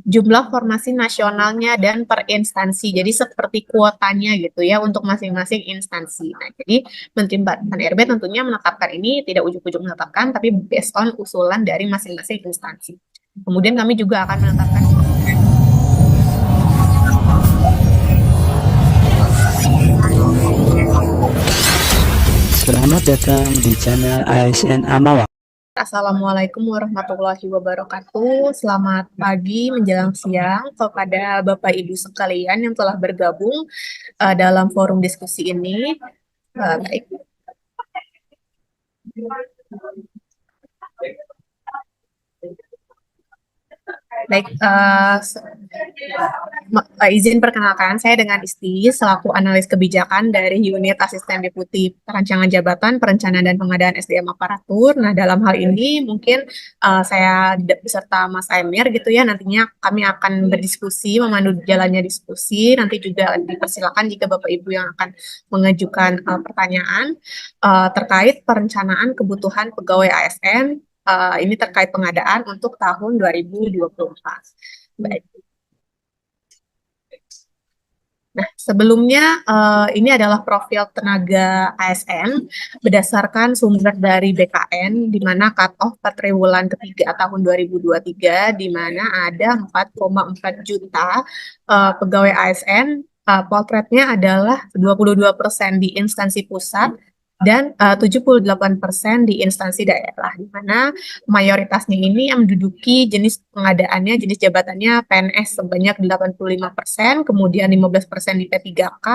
jumlah formasi nasionalnya dan per instansi. Jadi seperti kuotanya gitu ya untuk masing-masing instansi. Nah, jadi Menteri Pan RB tentunya menetapkan ini tidak ujuk-ujuk menetapkan, tapi based on usulan dari masing-masing instansi. Kemudian kami juga akan menetapkan. Selamat datang di channel ASN Amawak. Assalamualaikum warahmatullahi wabarakatuh. Selamat pagi menjelang siang kepada Bapak Ibu sekalian yang telah bergabung dalam forum diskusi ini. Baik. Baik, izin perkenalkan, saya dengan Isti, selaku analis kebijakan dari Unit Asisten Deputi Perancangan Jabatan, Perencanaan dan Pengadaan SDM Aparatur. Nah, dalam hal ini mungkin saya beserta Mas Emir gitu ya, nantinya kami akan berdiskusi, memandu jalannya diskusi. Nanti juga dipersilakan jika Bapak Ibu yang akan mengajukan pertanyaan terkait perencanaan kebutuhan pegawai ASN. Ini terkait pengadaan untuk tahun 2024. Baik. Nah, sebelumnya ini adalah profil tenaga ASN berdasarkan sumber dari BKN, di mana cut-off per triwulan ketiga tahun 2023, di mana ada 4,4 juta pegawai ASN. Potretnya adalah 22% di instansi pusat dan 78% di instansi daerah, di mana mayoritasnya ini yang menduduki jenis pengadaannya, jenis jabatannya PNS sebanyak 85%, kemudian 15% di P3K,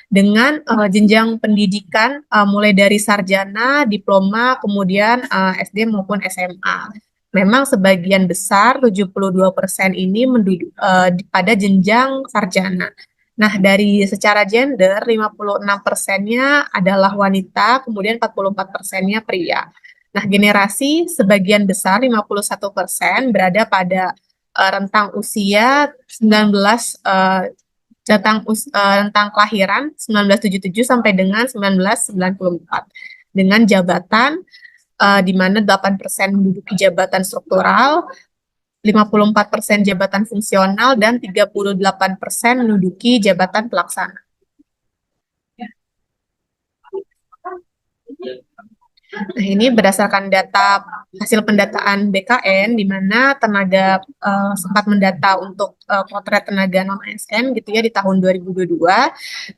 dengan jenjang pendidikan mulai dari sarjana, diploma, kemudian SD maupun SMA. Memang sebagian besar, 72% ini pada jenjang sarjana. Nah, dari secara gender, 56%-nya adalah wanita, kemudian 44%-nya pria. Nah, generasi sebagian besar 51% berada pada rentang usia 19 rentang kelahiran 1977 sampai dengan 1994 dengan jabatan di mana 8% menduduki jabatan struktural, 54% jabatan fungsional, dan 38% menduduki jabatan pelaksana. Nah, ini berdasarkan data hasil pendataan BKN, di mana tenaga sempat mendata untuk potret tenaga non-ASN gitu ya di tahun 2022,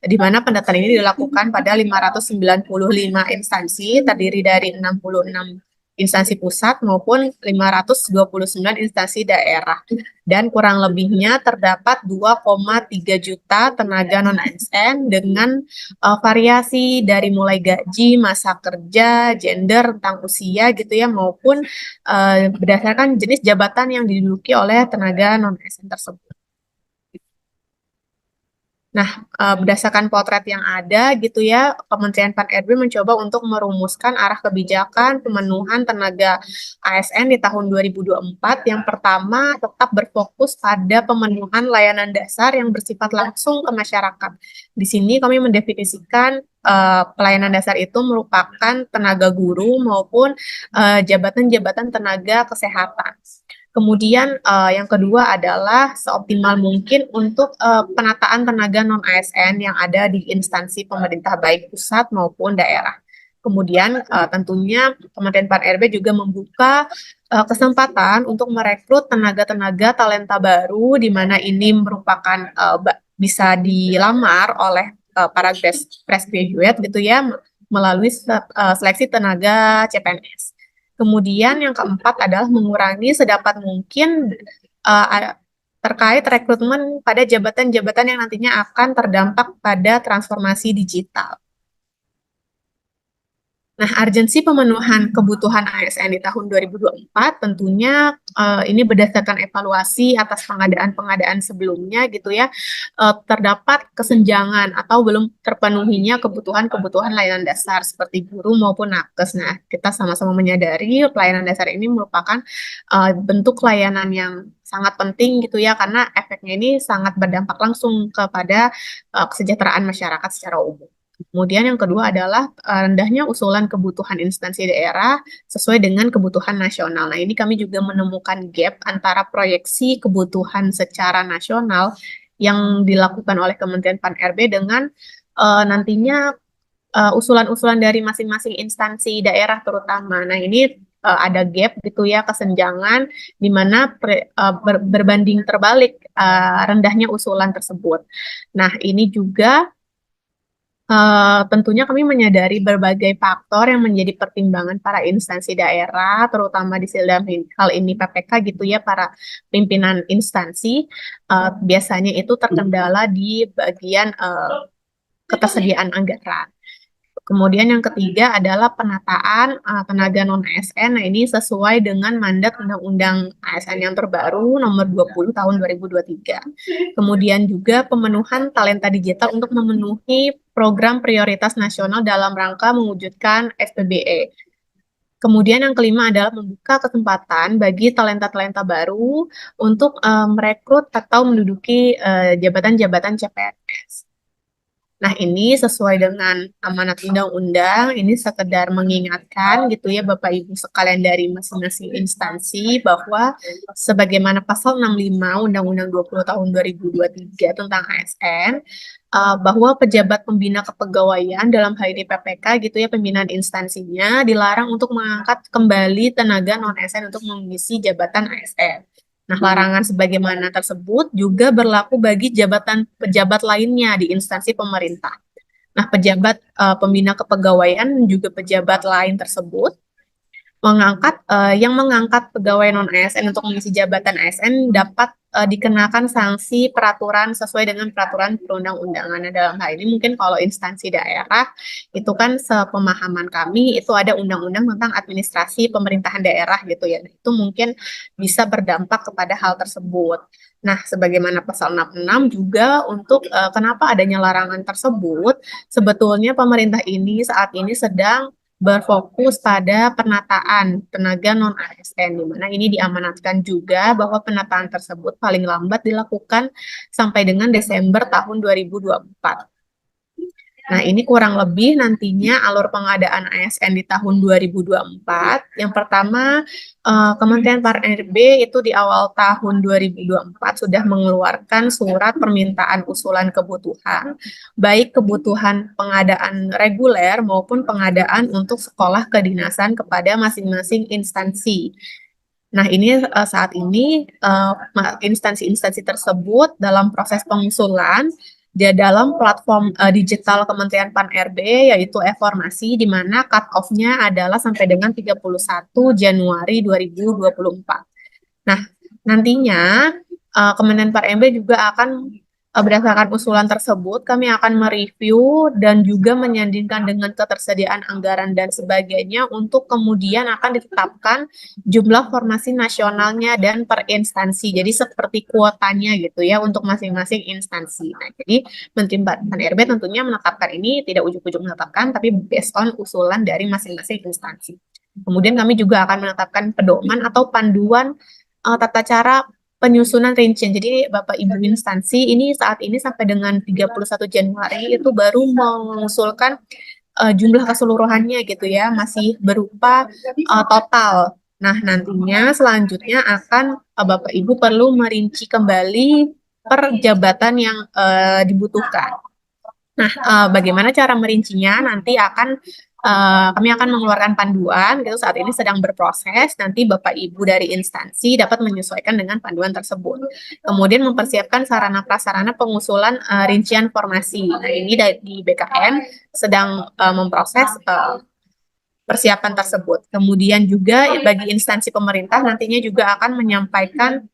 di mana pendataan ini dilakukan pada 595 instansi, terdiri dari 66 instansi pusat maupun 529 instansi daerah. Dan kurang lebihnya terdapat 2,3 juta tenaga non-ASN dengan variasi dari mulai gaji, masa kerja, gender, rentang usia gitu ya, maupun berdasarkan jenis jabatan yang diduduki oleh tenaga non-ASN tersebut. Nah, berdasarkan potret yang ada gitu ya, Kementerian Pan RB mencoba untuk merumuskan arah kebijakan pemenuhan tenaga ASN di tahun 2024. Yang pertama, tetap berfokus pada pemenuhan layanan dasar yang bersifat langsung ke masyarakat. Di sini kami mendefinisikan pelayanan dasar itu merupakan tenaga guru maupun jabatan-jabatan tenaga kesehatan. Kemudian yang kedua adalah seoptimal mungkin untuk penataan tenaga non-ASN yang ada di instansi pemerintah baik pusat maupun daerah. Kemudian tentunya Kementerian Pan RB juga membuka kesempatan untuk merekrut tenaga-tenaga talenta baru, di mana ini merupakan bisa dilamar oleh para fresh graduate gitu ya, melalui seleksi tenaga CPNS. Kemudian yang keempat adalah mengurangi sedapat mungkin terkait rekrutmen pada jabatan-jabatan yang nantinya akan terdampak pada transformasi digital. Nah, urgensi pemenuhan kebutuhan ASN di tahun 2024 tentunya ini berdasarkan evaluasi atas pengadaan-pengadaan sebelumnya gitu ya, terdapat kesenjangan atau belum terpenuhinya kebutuhan-kebutuhan layanan dasar seperti guru maupun nakes. Nah, kita sama-sama menyadari pelayanan dasar ini merupakan bentuk layanan yang sangat penting gitu ya, karena efeknya ini sangat berdampak langsung kepada kesejahteraan masyarakat secara umum. Kemudian yang kedua adalah rendahnya usulan kebutuhan instansi daerah sesuai dengan kebutuhan nasional. Nah, ini kami juga menemukan gap antara proyeksi kebutuhan secara nasional yang dilakukan oleh Kementerian Pan-RB dengan nantinya usulan-usulan dari masing-masing instansi daerah terutama. Nah, ini ada gap gitu ya, kesenjangan di mana berbanding terbalik rendahnya usulan tersebut. Nah, ini juga tentunya kami menyadari berbagai faktor yang menjadi pertimbangan para instansi daerah, terutama di dalam hal ini PPK gitu ya, para pimpinan instansi, biasanya itu terkendala di bagian ketersediaan anggaran. Kemudian yang ketiga adalah penataan tenaga non-ASN. Nah, ini sesuai dengan mandat Undang-Undang ASN yang terbaru nomor 20 tahun 2023. Kemudian juga pemenuhan talenta digital untuk memenuhi program prioritas nasional dalam rangka mewujudkan SPBE. Kemudian yang kelima adalah membuka kesempatan bagi talenta-talenta baru untuk merekrut atau menduduki jabatan-jabatan CPNS. Nah, ini sesuai dengan amanat undang-undang, ini sekedar mengingatkan gitu ya Bapak Ibu sekalian dari masing-masing instansi bahwa sebagaimana pasal 65 Undang-Undang 20 tahun 2023 tentang ASN, bahwa pejabat pembina kepegawaian dalam hal ini PPK gitu ya, pembinaan instansinya dilarang untuk mengangkat kembali tenaga non-ASN untuk mengisi jabatan ASN. Nah, larangan sebagaimana tersebut juga berlaku bagi pejabat lainnya di instansi pemerintah. Nah, pejabat pembina kepegawaian dan juga pejabat lain tersebut yang mengangkat pegawai non ASN untuk mengisi jabatan ASN dapat dikenakan sanksi peraturan sesuai dengan peraturan perundang-undangan. Dalam hal ini mungkin kalau instansi daerah itu kan sepemahaman kami itu ada undang-undang tentang administrasi pemerintahan daerah gitu ya. Itu mungkin bisa berdampak kepada hal tersebut. Nah, sebagaimana pasal 66 juga untuk kenapa adanya larangan tersebut, sebetulnya pemerintah ini saat ini sedang berfokus pada penataan tenaga non-ASN, di mana ini diamanatkan juga bahwa penataan tersebut paling lambat dilakukan sampai dengan Desember tahun 2024. Nah, ini kurang lebih nantinya alur pengadaan ASN di tahun 2024. Yang pertama, Kementerian Pan-RB itu di awal tahun 2024 sudah mengeluarkan surat permintaan usulan kebutuhan, baik kebutuhan pengadaan reguler maupun pengadaan untuk sekolah kedinasan kepada masing-masing instansi. Nah, ini saat ini instansi-instansi tersebut dalam proses pengusulan dalam platform digital Kementerian Pan-RB yaitu e-formasi di mana cut off-nya adalah sampai dengan 31 Januari 2024. Nah, nantinya Kementerian Pan-RB juga akan berdasarkan usulan tersebut, kami akan mereview dan juga menyandingkan dengan ketersediaan anggaran dan sebagainya untuk kemudian akan ditetapkan jumlah formasi nasionalnya dan per instansi. Jadi seperti kuotanya gitu ya untuk masing-masing instansi. Nah, jadi Menteri Pan-RB tentunya menetapkan ini tidak ujuk-ujuk menetapkan, tapi based on usulan dari masing-masing instansi. Kemudian kami juga akan menetapkan pedoman atau panduan tata cara penyusunan rincian. Jadi Bapak Ibu instansi ini saat ini sampai dengan 31 Januari itu baru mengusulkan jumlah keseluruhannya gitu ya, masih berupa total. Nah, nantinya selanjutnya akan Bapak Ibu perlu merinci kembali per jabatan yang dibutuhkan. Nah, bagaimana cara merincinya nanti kami akan mengeluarkan panduan, gitu saat ini sedang berproses, nanti Bapak Ibu dari instansi dapat menyesuaikan dengan panduan tersebut. Kemudian mempersiapkan sarana prasarana pengusulan rincian formasi. Nah, ini di BKN sedang memproses persiapan tersebut. Kemudian juga bagi instansi pemerintah nantinya juga akan menyampaikan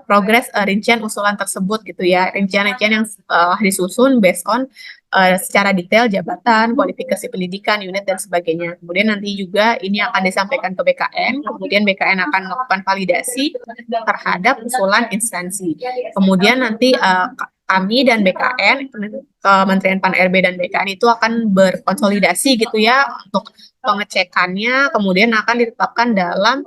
progres rincian usulan tersebut gitu ya, rincian-rincian yang disusun based on secara detail jabatan, kualifikasi pendidikan, unit dan sebagainya. Kemudian nanti juga ini akan disampaikan ke BKN, kemudian BKN akan melakukan validasi terhadap usulan instansi. Kemudian nanti kami dan BKN, Kementerian Pan-RB dan BKN itu akan berkonsolidasi gitu ya untuk pengecekannya, kemudian akan ditetapkan dalam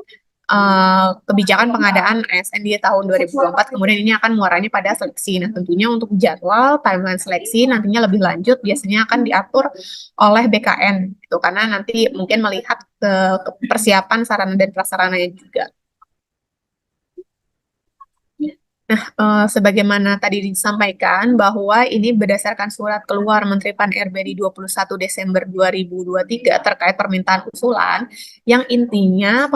kebijakan pengadaan ASN di tahun 2024, kemudian ini akan muaranya pada seleksi. Nah, tentunya untuk jadwal timeline seleksi nantinya lebih lanjut biasanya akan diatur oleh BKN gitu, karena nanti mungkin melihat ke persiapan sarana dan prasarananya juga. Sebagaimana tadi disampaikan bahwa ini berdasarkan surat keluar Menteri Pan-RB di 21 Desember 2023 terkait permintaan usulan yang intinya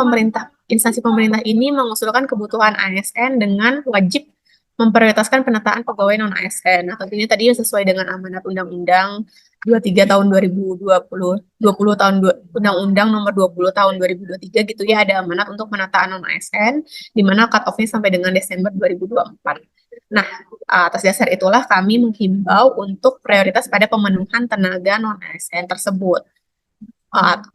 instansi pemerintah ini mengusulkan kebutuhan ASN dengan wajib memprioritaskan penataan pegawai non ASN. Nah, tentunya tadi sesuai dengan amanat Undang-Undang 23 tahun 2020 tahun Undang-Undang nomor 20 tahun 2023 gitu ya, ada amanat untuk penataan non ASN di mana cut off-nya sampai dengan Desember 2024. Nah, atas dasar itulah kami menghimbau untuk prioritas pada pemenuhan tenaga non ASN tersebut.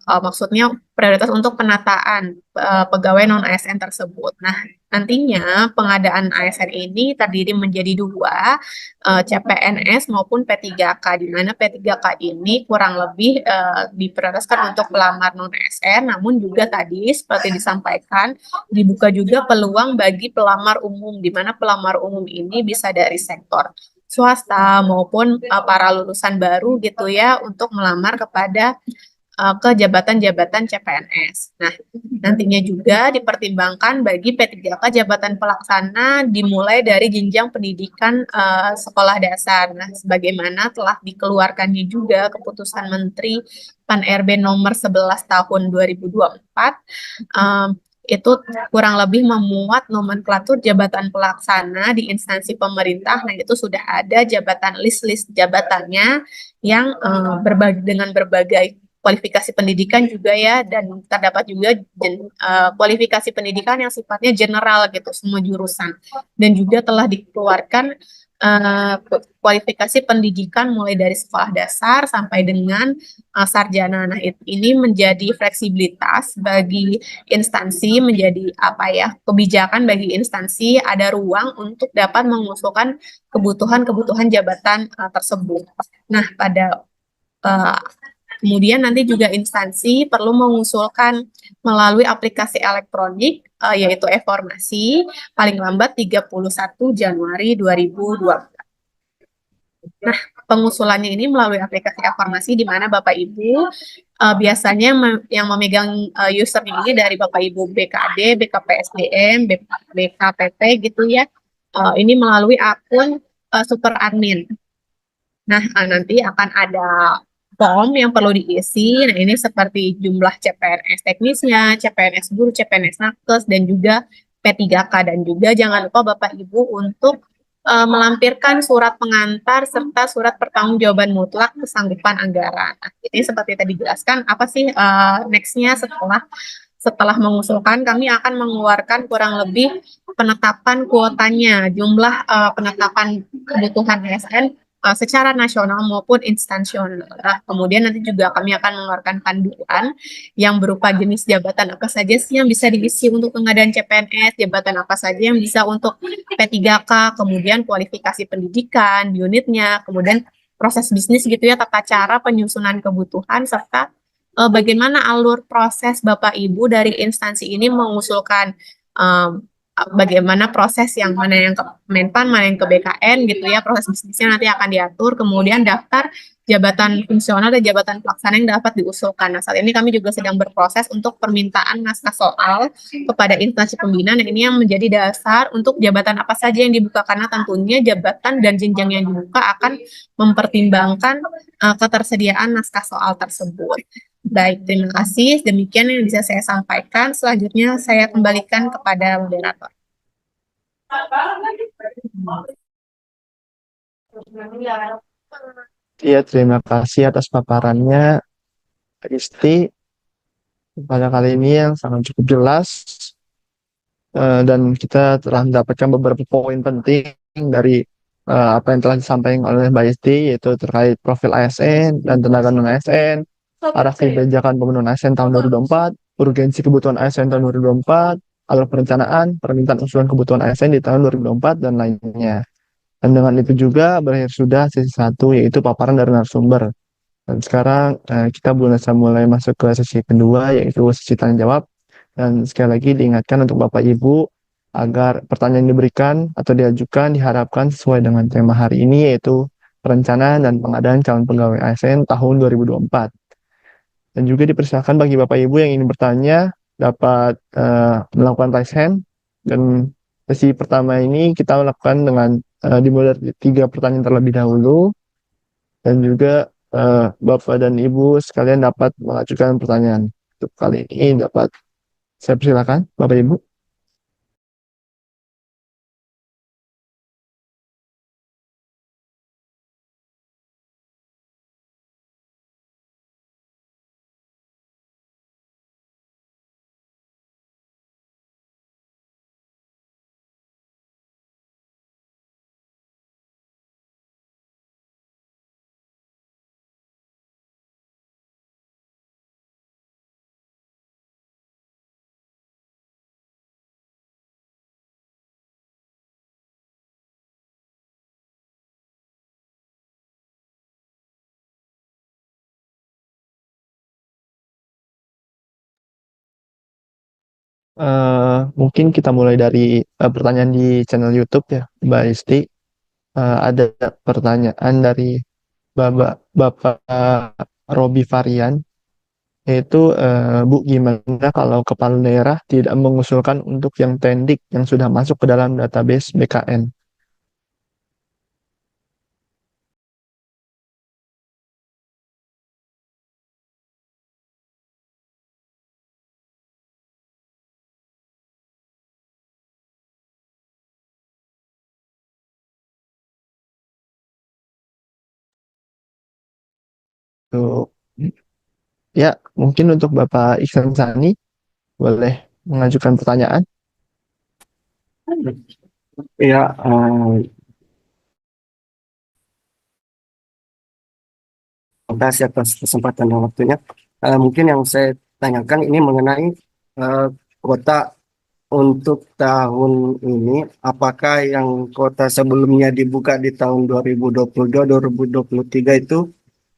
Maksudnya prioritas untuk penataan pegawai non ASN tersebut. Nah, nantinya pengadaan ASN ini terdiri menjadi dua, CPNS maupun P3K, di mana P3K ini kurang lebih diprioritaskan untuk pelamar non ASN, namun juga tadi seperti disampaikan dibuka juga peluang bagi pelamar umum, di mana pelamar umum ini bisa dari sektor swasta maupun para lulusan baru gitu ya untuk melamar kepada ke jabatan-jabatan CPNS. Nah, nantinya juga dipertimbangkan bagi P3K jabatan pelaksana dimulai dari jenjang pendidikan sekolah dasar. Nah, sebagaimana telah dikeluarkannya juga keputusan Menteri Pan-RB nomor 11 tahun 2024, itu kurang lebih memuat nomenklatur jabatan pelaksana di instansi pemerintah. Nah, itu sudah ada jabatan list-list jabatannya yang dengan berbagai kualifikasi pendidikan juga ya, dan terdapat juga kualifikasi pendidikan yang sifatnya general gitu, semua jurusan, dan juga telah dikeluarkan kualifikasi pendidikan mulai dari sekolah dasar sampai dengan sarjana. Nah, ini menjadi fleksibilitas bagi instansi, menjadi apa ya, kebijakan bagi instansi, ada ruang untuk dapat mengusulkan kebutuhan-kebutuhan jabatan tersebut. Nah, kemudian nanti juga instansi perlu mengusulkan melalui aplikasi elektronik yaitu e-formasi paling lambat 31 Januari 2024. Nah, pengusulannya ini melalui aplikasi e-formasi di mana Bapak Ibu biasanya yang memegang usernya ini dari Bapak Ibu BKD, BKPSDM, BKPP gitu ya. Ini melalui akun super admin. Nah, nanti akan ada form yang perlu diisi. Nah, ini seperti jumlah CPNS teknisnya, CPNS guru, CPNS nakes, dan juga P3K. Dan juga jangan lupa Bapak Ibu untuk melampirkan surat pengantar serta surat pertanggungjawaban mutlak kesanggupan anggaran. Nah, ini seperti tadi dijelaskan, apa sih next-nya setelah mengusulkan, kami akan mengeluarkan kurang lebih penetapan kuotanya, jumlah penetapan kebutuhan ASN secara nasional maupun instansional. Nah, kemudian nanti juga kami akan mengeluarkan panduan yang berupa jenis jabatan apa saja sih yang bisa diisi untuk pengadaan CPNS, jabatan apa saja yang bisa untuk P3K, kemudian kualifikasi pendidikan, unitnya, kemudian proses bisnis gitu ya, tata cara penyusunan kebutuhan, serta bagaimana alur proses Bapak Ibu dari instansi ini mengusulkan bagaimana proses yang mana yang ke Menpan, mana yang ke BKN gitu ya, proses bisnisnya nanti akan diatur, kemudian daftar jabatan fungsional dan jabatan pelaksana yang dapat diusulkan. Nah, saat ini kami juga sedang berproses untuk permintaan naskah soal kepada instansi pembina, dan ini yang menjadi dasar untuk jabatan apa saja yang dibuka, karena tentunya jabatan dan jenjang yang dibuka akan mempertimbangkan ketersediaan naskah soal tersebut. Baik, terima kasih. Demikian yang bisa saya sampaikan. Selanjutnya saya kembalikan kepada moderator. Iya, terima kasih atas paparannya, Risti. Pada kali ini yang sangat cukup jelas, dan kita telah mendapatkan beberapa poin penting dari apa yang telah disampaikan oleh Mbak Isti, yaitu terkait profil ASN dan tenaga non-ASN, arah kebijakan pemenuhan ASN tahun 2024, urgensi kebutuhan ASN tahun 2024, alur perencanaan, permintaan usulan kebutuhan ASN di tahun 2024, dan lainnya. Dan dengan itu juga berakhir sudah sesi 1, yaitu paparan dari narasumber. Dan sekarang kita bisa mulai masuk ke sesi kedua, yaitu sesi tanya jawab. Dan sekali lagi diingatkan untuk Bapak Ibu agar pertanyaan yang diberikan atau diajukan diharapkan sesuai dengan tema hari ini, yaitu perencanaan dan pengadaan calon pegawai ASN tahun 2024. Dan juga dipersilakan bagi Bapak Ibu yang ingin bertanya dapat melakukan raise hand. Dan sesi pertama ini kita lakukan dengan dimulai dari 3 pertanyaan terlebih dahulu. Dan juga Bapak dan Ibu sekalian dapat mengajukan pertanyaan. Untuk kali ini dapat saya persilakan Bapak Ibu. Mungkin kita mulai dari pertanyaan di channel YouTube ya, Mbak Isti. Ada pertanyaan dari Bapak Robi Varian, yaitu Bu, gimana kalau kepala daerah tidak mengusulkan untuk yang tendik yang sudah masuk ke dalam database BKN? Tuh. Ya, mungkin untuk Bapak Iksan Sani boleh mengajukan pertanyaan. Ya, terima kasih atas kesempatan dan waktunya. Mungkin yang saya tanyakan ini mengenai kuota untuk tahun ini, apakah yang kuota sebelumnya dibuka di tahun 2022-2023 itu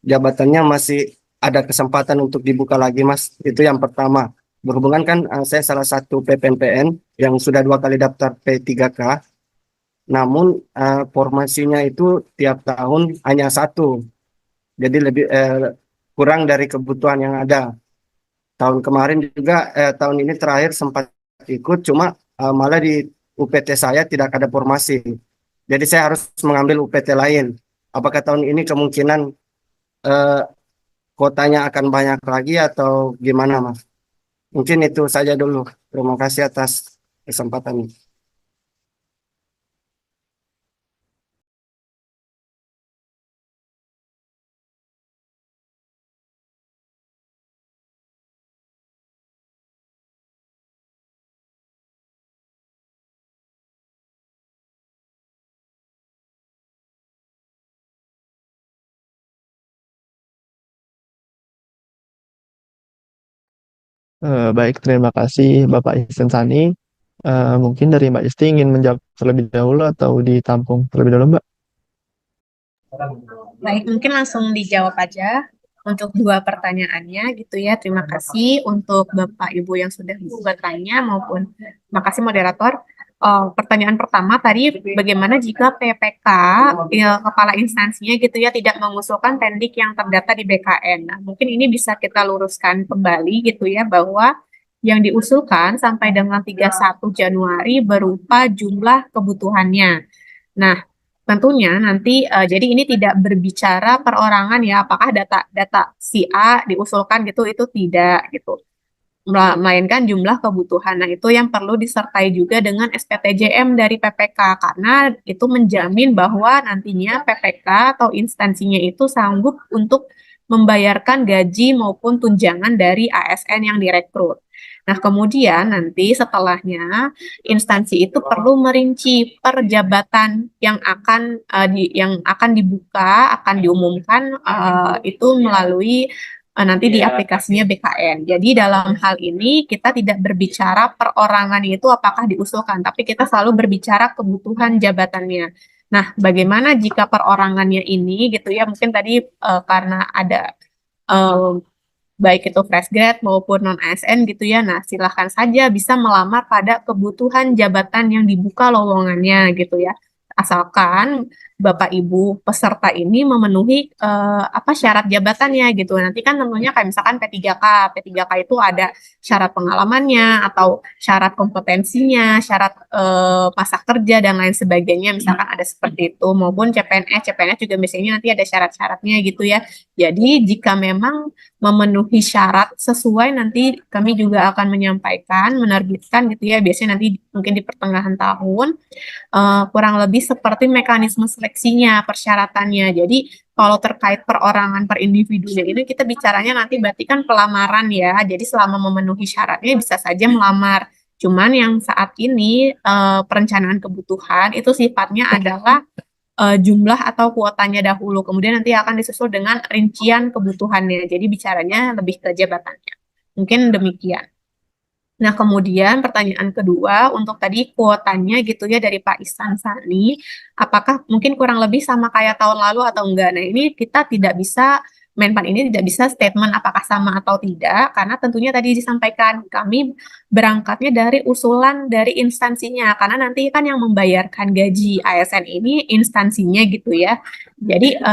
jabatannya masih ada kesempatan untuk dibuka lagi, Mas? Itu yang pertama. Berhubungan kan saya salah satu PPNPN yang sudah 2 kali daftar P3K, namun formasinya itu tiap tahun hanya satu. Jadi lebih kurang dari kebutuhan yang ada. Tahun kemarin juga tahun ini terakhir sempat ikut, cuma malah di UPT saya tidak ada formasi. Jadi saya harus mengambil UPT lain. Apakah tahun ini kemungkinan eh, kotanya akan banyak lagi atau gimana, Mas? Mungkin itu saja dulu. Terima kasih atas kesempatan. Baik, terima kasih Bapak Iksan Sani. Mungkin dari Mbak Isti ingin menjawab terlebih dahulu atau ditampung terlebih dahulu, Mbak? Baik, mungkin langsung dijawab aja untuk dua pertanyaannya gitu ya. Terima kasih untuk Bapak Ibu yang sudah bertanya maupun makasih moderator. Pertanyaan pertama tadi, bagaimana jika PPK ya, kepala instansinya gitu ya tidak mengusulkan tendik yang terdata di BKN? Nah, mungkin ini bisa kita luruskan kembali gitu ya bahwa yang diusulkan sampai dengan 31 Januari berupa jumlah kebutuhannya. Nah, tentunya nanti jadi ini tidak berbicara perorangan ya, apakah data si A diusulkan gitu itu tidak gitu. Melainkan jumlah kebutuhan. Nah, itu yang perlu disertai juga dengan SPTJM dari PPK karena itu menjamin bahwa nantinya PPK atau instansinya itu sanggup untuk membayarkan gaji maupun tunjangan dari ASN yang direkrut. Nah, kemudian nanti setelahnya instansi itu perlu merinci per jabatan yang akan dibuka, akan diumumkan itu melalui nanti di aplikasinya BKN. Jadi dalam hal ini kita tidak berbicara perorangan itu apakah diusulkan, tapi kita selalu berbicara kebutuhan jabatannya. Nah, bagaimana jika perorangannya ini gitu ya, mungkin tadi karena ada eh, baik itu fresh grad maupun non ASN gitu ya. Nah, silahkan saja bisa melamar pada kebutuhan jabatan yang dibuka lowongannya gitu ya. Asalkan Bapak Ibu peserta ini memenuhi apa syarat jabatannya gitu. Nanti kan tentunya kayak misalkan P3K. P3K itu ada syarat pengalamannya atau syarat kompetensinya, syarat masa kerja dan lain sebagainya. Misalkan ada seperti itu maupun CPNS. CPNS juga biasanya nanti ada syarat-syaratnya gitu ya. Jadi jika memang memenuhi syarat sesuai nanti kami juga akan menyampaikan, menerbitkan gitu ya. Biasanya nanti mungkin di pertengahan tahun kurang lebih seperti mekanisme seleksinya, persyaratannya. Jadi kalau terkait perorangan per individunya ini kita bicaranya nanti berarti kan pelamaran ya. Jadi selama memenuhi syaratnya bisa saja melamar. Cuman yang saat ini perencanaan kebutuhan itu sifatnya adalah jumlah atau kuotanya dahulu. Kemudian nanti akan disusul dengan rincian kebutuhannya. Jadi bicaranya lebih ke jabatannya. Mungkin demikian. Nah, kemudian pertanyaan kedua untuk tadi kuotanya gitu ya dari Pak Ihsan Sani, apakah mungkin kurang lebih sama kayak tahun lalu atau enggak? Nah, ini kita tidak bisa, Menpan ini tidak bisa statement apakah sama atau tidak, karena tentunya tadi disampaikan kami berangkatnya dari usulan dari instansinya, karena nanti kan yang membayarkan gaji ASN ini instansinya gitu ya. Jadi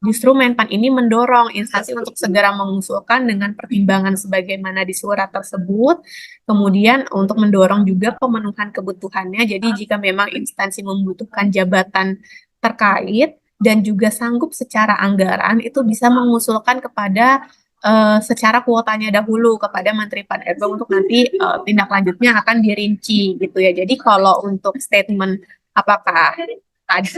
justru Menpan ini mendorong instansi untuk segera mengusulkan dengan pertimbangan sebagaimana di surat tersebut, kemudian untuk mendorong juga pemenuhan kebutuhannya. Jadi jika memang instansi membutuhkan jabatan terkait dan juga sanggup secara anggaran, itu bisa mengusulkan kepada secara kuotanya dahulu kepada Menteri Pan-RB untuk nanti tindak lanjutnya akan dirinci gitu ya. Jadi kalau untuk statement apakah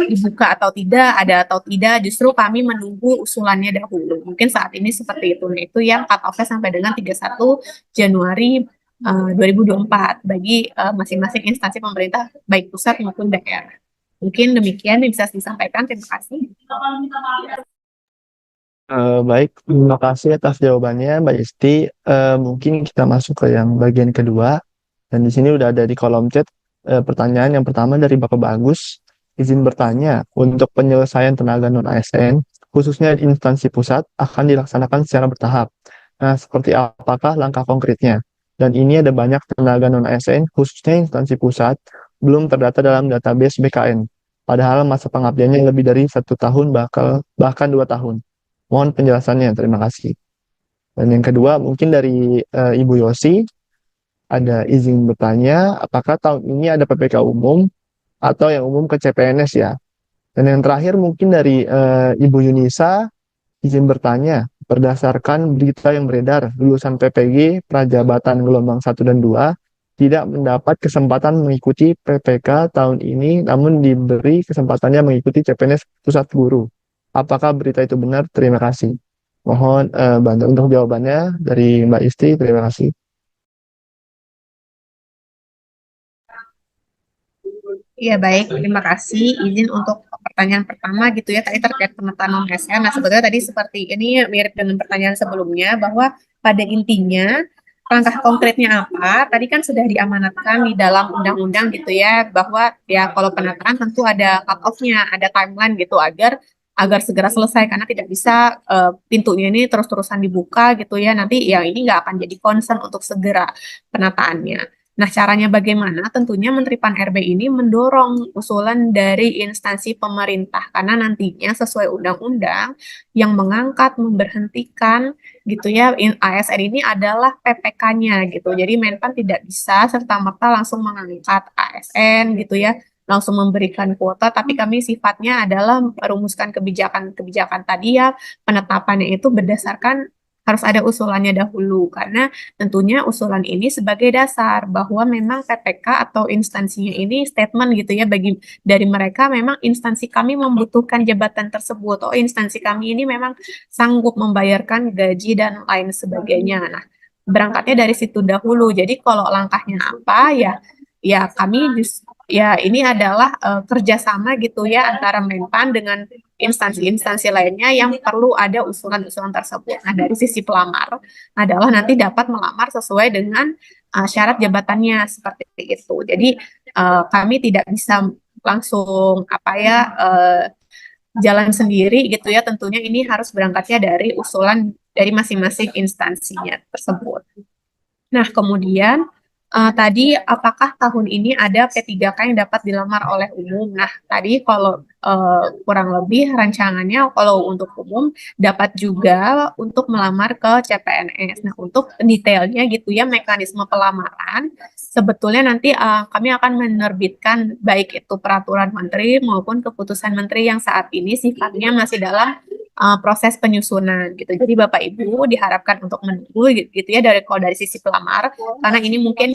dibuka atau tidak, ada atau tidak, justru kami menunggu usulannya dahulu. Mungkin saat ini seperti itu. Nah, itu yang cut off-nya sampai dengan 31 Januari 2024 bagi masing-masing instansi pemerintah, baik pusat maupun daerah. Mungkin demikian yang bisa disampaikan. Terima kasih. Baik, terima kasih atas jawabannya, Mbak Isti. Mungkin kita masuk ke yang bagian kedua. Dan di sini udah ada di kolom chat pertanyaan yang pertama dari Bapak Bagus. Izin bertanya, untuk penyelesaian tenaga non-ASN, khususnya di instansi pusat, akan dilaksanakan secara bertahap. Nah, seperti apakah langkah konkretnya? Dan ini ada banyak tenaga non-ASN, khususnya instansi pusat, belum terdata dalam database BKN. Padahal masa pengabdiannya lebih dari 1 tahun, bahkan 2 tahun. Mohon penjelasannya, terima kasih. Dan yang kedua, mungkin dari Ibu Yosi, ada izin bertanya, apakah tahun ini ada PPK umum atau yang umum ke CPNS ya? Dan yang terakhir mungkin dari Ibu Yunisa, izin bertanya, berdasarkan berita yang beredar, lulusan PPG Prajabatan Gelombang 1 dan 2 tidak mendapat kesempatan mengikuti PPK tahun ini, namun diberi kesempatannya mengikuti CPNS Pusat Guru. Apakah berita itu benar? Terima kasih. Mohon bantu untuk jawabannya dari Mbak Isti. Terima kasih. Iya baik, terima kasih. Izin untuk pertanyaan pertama gitu ya, tadi terkait pemetaan non-ASN. Nah sebetulnya tadi seperti ini mirip dengan pertanyaan sebelumnya, bahwa pada intinya langkah konkretnya apa, tadi kan sudah diamanatkan di dalam undang-undang gitu ya, bahwa ya kalau penataan tentu ada cut-off-nya, ada timeline gitu, agar segera selesai, karena tidak bisa pintunya ini terus-terusan dibuka gitu ya, nanti ya ini nggak akan jadi concern untuk segera penataannya. Nah, caranya bagaimana? Tentunya Menteri Pan-RB ini mendorong usulan dari instansi pemerintah, karena nantinya sesuai undang-undang yang mengangkat, memberhentikan gitu ya, ASN ini adalah PPK-nya gitu. Jadi Menpan tidak bisa serta-merta langsung mengangkat ASN gitu ya, langsung memberikan kuota, tapi kami sifatnya adalah merumuskan kebijakan-kebijakan tadi ya, penetapannya itu berdasarkan harus ada usulannya dahulu, karena tentunya usulan ini sebagai dasar bahwa memang PPK atau instansinya ini statement gitu ya, bagi dari mereka memang instansi kami membutuhkan jabatan tersebut. Oh, instansi kami ini memang sanggup membayarkan gaji dan lain sebagainya. Nah, berangkatnya dari situ dahulu. Jadi kalau langkahnya apa ya kami ya ini adalah kerjasama gitu ya antara Menpan dengan instansi-instansi lainnya yang perlu ada usulan-usulan tersebut. Nah, dari sisi pelamar adalah nanti dapat melamar sesuai dengan syarat jabatannya seperti itu. Jadi kami tidak bisa langsung jalan sendiri gitu ya. Tentunya ini harus berangkatnya dari usulan dari masing-masing instansinya tersebut. Nah, kemudian tadi apakah tahun ini ada P3K yang dapat dilamar oleh umum? Nah, tadi kalau kurang lebih rancangannya kalau untuk umum dapat juga untuk melamar ke CPNS. Nah, untuk detailnya gitu ya mekanisme pelamaran sebetulnya nanti kami akan menerbitkan baik itu peraturan menteri maupun keputusan menteri yang saat ini sifatnya masih dalam proses penyusunan gitu. Jadi Bapak Ibu diharapkan untuk menunggu gitu ya dari kalau dari sisi pelamar karena ini mungkin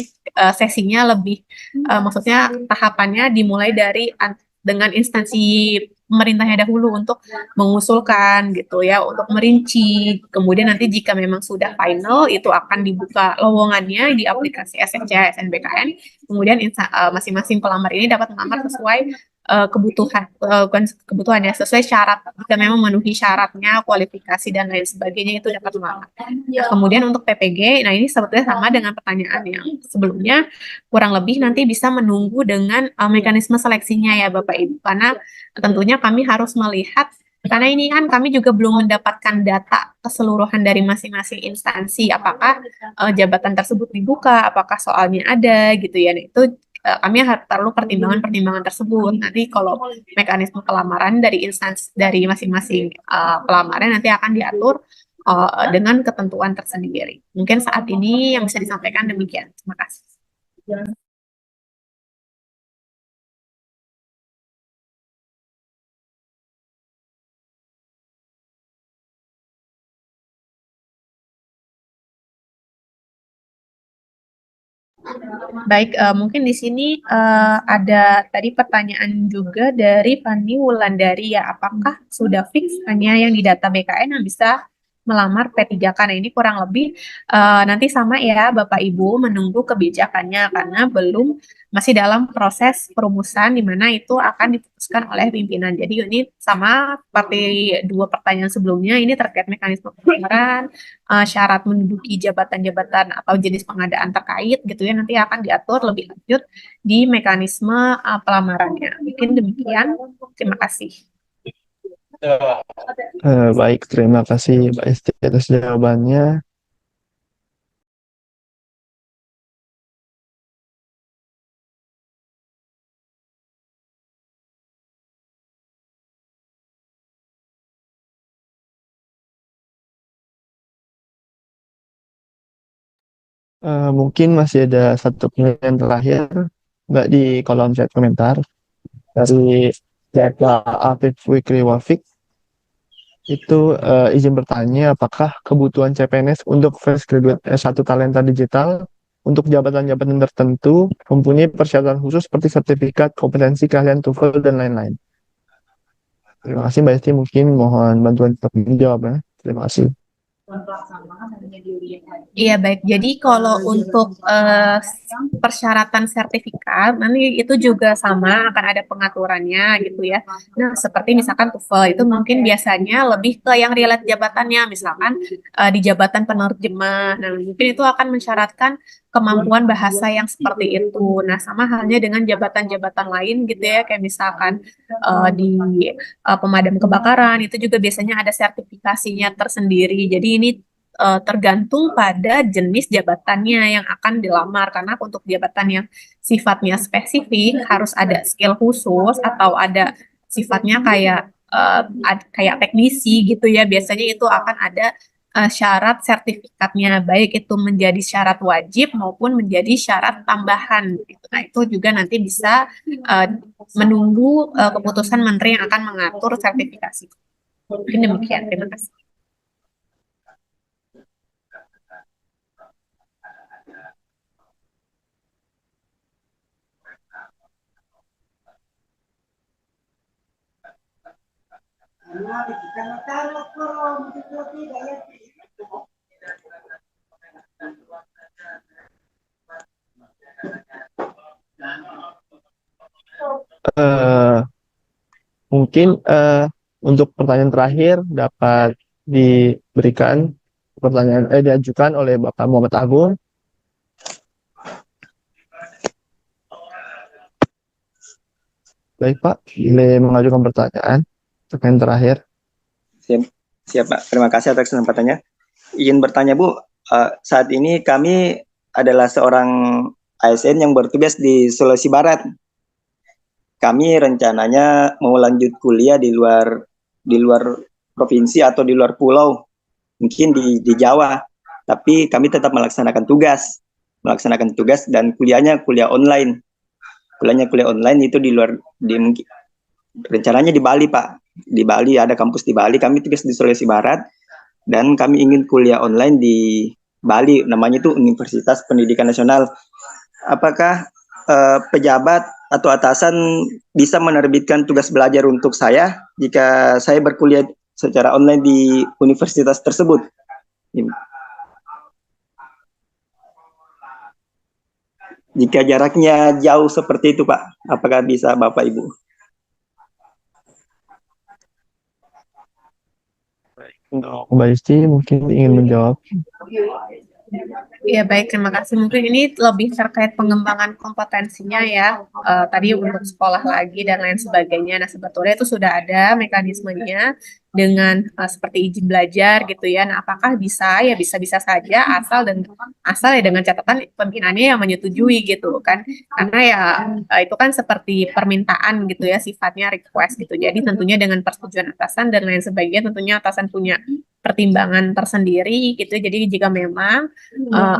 sesinya lebih maksudnya tahapannya dimulai dari dengan instansi pemerintahnya dahulu untuk mengusulkan gitu ya untuk merinci kemudian nanti jika memang sudah final itu akan dibuka lowongannya di aplikasi SNC SNBKN kemudian masing-masing pelamar ini dapat melamar sesuai kebutuhan bukan kebutuhan ya sesuai syarat jika memang memenuhi syaratnya kualifikasi dan lain sebagainya itu dapat melamar. Nah, kemudian untuk PPG, nah ini sebetulnya sama dengan pertanyaan yang sebelumnya kurang lebih nanti bisa menunggu dengan mekanisme seleksinya ya Bapak Ibu karena tentunya kami harus melihat karena ini kan kami juga belum mendapatkan data keseluruhan dari masing-masing instansi apakah jabatan tersebut dibuka, apakah soalnya ada gitu ya. Nah, itu kami harus perlu pertimbangan-pertimbangan tersebut. Nanti kalau mekanisme pelamaran dari instansi dari masing-masing pelamarnya nanti akan diatur dengan ketentuan tersendiri. Mungkin saat ini yang bisa disampaikan demikian. Terima kasih. Baik, mungkin di sini ada tadi pertanyaan juga dari Fani Wulandari ya, apakah sudah fix hanya yang di data BKN yang bisa melamar P3K? Nah, ini kurang lebih nanti sama ya Bapak Ibu menunggu kebijakannya karena belum masih dalam proses perumusan di mana itu akan diputuskan oleh pimpinan. Jadi ini sama seperti dua pertanyaan sebelumnya, ini terkait mekanisme pelamaran, syarat menduduki jabatan-jabatan atau jenis pengadaan terkait gitu ya nanti akan diatur lebih lanjut di mekanisme pelamarannya. Mungkin demikian. Terima kasih. Baik, terima kasih Mbak Esti atas jawabannya. Mungkin masih ada satu pertanyaan terakhir, Mbak, di kolom chat komentar dari Data Afif Wikri Wafik. Itu izin bertanya, apakah kebutuhan CPNS untuk fresh graduate S1 talenta digital untuk jabatan-jabatan tertentu mempunyai persyaratan khusus seperti sertifikat, kompetensi, keahlian TOEFL, dan lain-lain? Terima kasih Mbak Esti, mungkin mohon bantuan untuk menjawabnya. Terima kasih. Iya baik. Jadi kalau untuk persyaratan sertifikat nanti itu juga sama akan ada pengaturannya gitu ya. Nah seperti misalkan TOEFL itu mungkin biasanya lebih ke yang relate jabatannya, misalkan di jabatan penerjemah. Nah mungkin itu akan mensyaratkan kemampuan bahasa yang seperti itu. Nah sama halnya dengan jabatan-jabatan lain gitu ya, kayak misalkan di pemadam kebakaran itu juga biasanya ada sertifikasinya tersendiri. Jadi ini tergantung pada jenis jabatannya yang akan dilamar karena untuk jabatan yang sifatnya spesifik harus ada skill khusus atau ada sifatnya kayak kayak teknisi gitu ya biasanya itu akan ada syarat sertifikatnya baik itu menjadi syarat wajib maupun menjadi syarat tambahan gitu. Nah itu juga nanti bisa uh, menunggu keputusan menteri yang akan mengatur sertifikasi. Mungkin demikian. Terima kasih. Eh, Mungkin untuk pertanyaan terakhir dapat diberikan diajukan oleh Bapak Muhammad Agung. Baik Pak, boleh mengajukan pertanyaan. Pertanyaan terakhir. Siap Pak, terima kasih atas kesempatannya. Izin bertanya Bu, saat ini kami adalah seorang ASN yang bertugas di Sulawesi Barat. Kami rencananya mau lanjut kuliah di luar provinsi atau di luar pulau, mungkin di Jawa. Tapi kami tetap melaksanakan tugas dan kuliahnya kuliah online. Kuliah online itu rencananya di Bali Pak. Di Bali ada kampus di Bali. Kami tugas di Sulawesi Barat dan kami ingin kuliah online di Bali. Namanya itu Universitas Pendidikan Nasional. Apakah pejabat atau atasan bisa menerbitkan tugas belajar untuk saya jika saya berkuliah secara online di universitas tersebut? Jika jaraknya jauh seperti itu, Pak, apakah bisa Bapak Ibu? Untuk Mbak Isti mungkin ingin menjawab. Ya baik, terima kasih. Mungkin ini lebih terkait pengembangan kompetensinya ya. Tadi untuk sekolah lagi dan lain sebagainya. Nah sebetulnya itu sudah ada mekanismenya dengan seperti izin belajar gitu ya. Nah apakah bisa? Ya bisa-bisa saja asal ya dengan catatan pimpinannya yang menyetujui gitu kan. Karena ya itu kan seperti permintaan gitu ya, sifatnya request gitu. Jadi tentunya dengan persetujuan atasan dan lain sebagainya, tentunya atasan punya pertimbangan tersendiri gitu. Jadi jika memang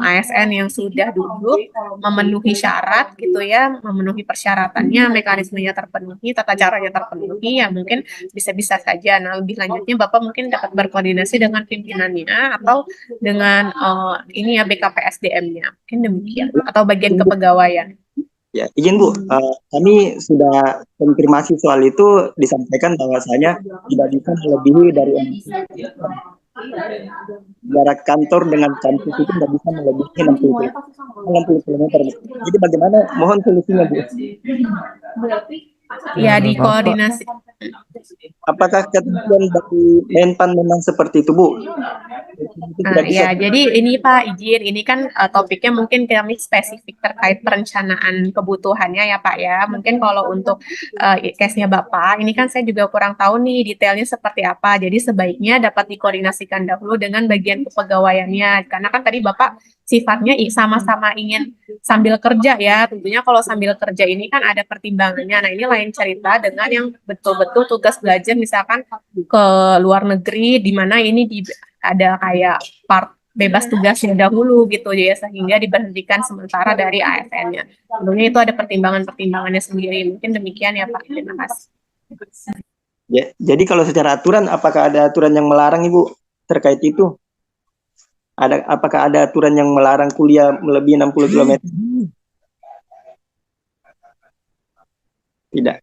ASN yang sudah duduk memenuhi syarat gitu ya, memenuhi persyaratannya, mekanismenya terpenuhi, tata caranya terpenuhi, ya mungkin bisa-bisa saja. Nah, lebih lanjutnya Bapak mungkin dapat berkoordinasi dengan pimpinannya atau dengan ini ya BKPSDM-nya. Mungkin demikian atau bagian kepegawaian. Ya, izin Bu, kami sudah konfirmasi soal itu, disampaikan bahwasanya tidak bisa melebihi dari jarak kantor dengan kampus itu tidak bisa melebihi 60 km. Jadi bagaimana? Mohon solusinya Bu. Ya dikoordinasi. Apakah ketentuan dari Menpan memang seperti itu Bu? Ya, jadi ini Pak izin, ini kan topiknya mungkin kami spesifik terkait perencanaan kebutuhannya ya Pak ya. Mungkin kalau untuk case-nya Bapak, ini kan saya juga kurang tahu nih detailnya seperti apa. Jadi sebaiknya dapat dikoordinasikan dahulu dengan bagian kepegawaiannya. Karena kan tadi Bapak sifatnya sama-sama ingin sambil kerja ya. Tentunya kalau sambil kerja ini kan ada pertimbangannya. Nah ini lain cerita dengan yang betul-betul tugas belajar misalkan ke luar negeri, di mana ini ada kayak part bebas tugasnya dahulu gitu ya, sehingga diberhentikan sementara dari ASN-nya. Tentunya itu ada pertimbangan-pertimbangannya sendiri. Mungkin demikian ya Pak. Terima kasih. Ya, jadi kalau secara aturan, apakah ada aturan yang melarang Ibu terkait itu? Apakah ada aturan yang melarang kuliah melebihi 60 km? Tidak.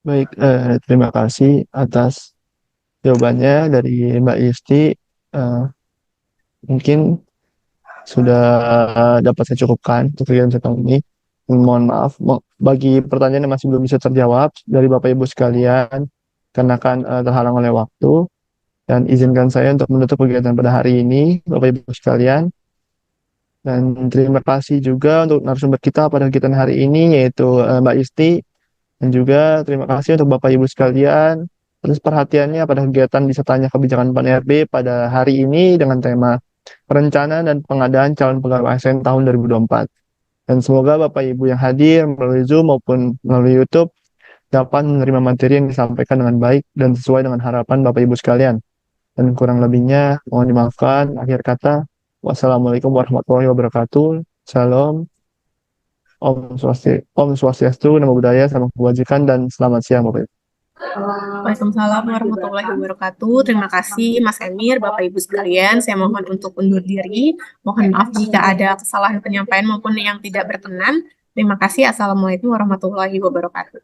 Baik, terima kasih atas jawabannya dari Mbak Isti. Mungkin sudah dapat saya cukupkan untuk kegiatan saya tahun ini. Mohon maaf bagi pertanyaan yang masih belum bisa terjawab dari Bapak Ibu sekalian karena kan terhalang oleh waktu, dan izinkan saya untuk menutup kegiatan pada hari ini, Bapak Ibu sekalian. Dan terima kasih juga untuk narasumber kita pada kegiatan hari ini, yaitu Mbak Isti. Dan juga terima kasih untuk Bapak Ibu sekalian atas perhatiannya pada kegiatan Bisa Tanya Kebijakan Pan RB pada hari ini dengan tema perencanaan dan pengadaan calon pegawai ASN tahun 2024. Dan semoga Bapak Ibu yang hadir melalui Zoom maupun melalui YouTube dapat menerima materi yang disampaikan dengan baik dan sesuai dengan harapan Bapak Ibu sekalian. Dan kurang lebihnya mohon dimaafkan. Akhir kata, wassalamualaikum warahmatullahi wabarakatuh. Salam. Om Swastiastu, Namo Buddhaya, Salam Kebajikan, dan selamat siang Bapak Ibu. Waalaikumsalam warahmatullahi wabarakatuh. Terima kasih Mas Emir, Bapak Ibu sekalian. Saya mohon untuk undur diri. Mohon maaf jika ada kesalahan penyampaian maupun yang tidak berkenan. Terima kasih. Assalamualaikum warahmatullahi wabarakatuh.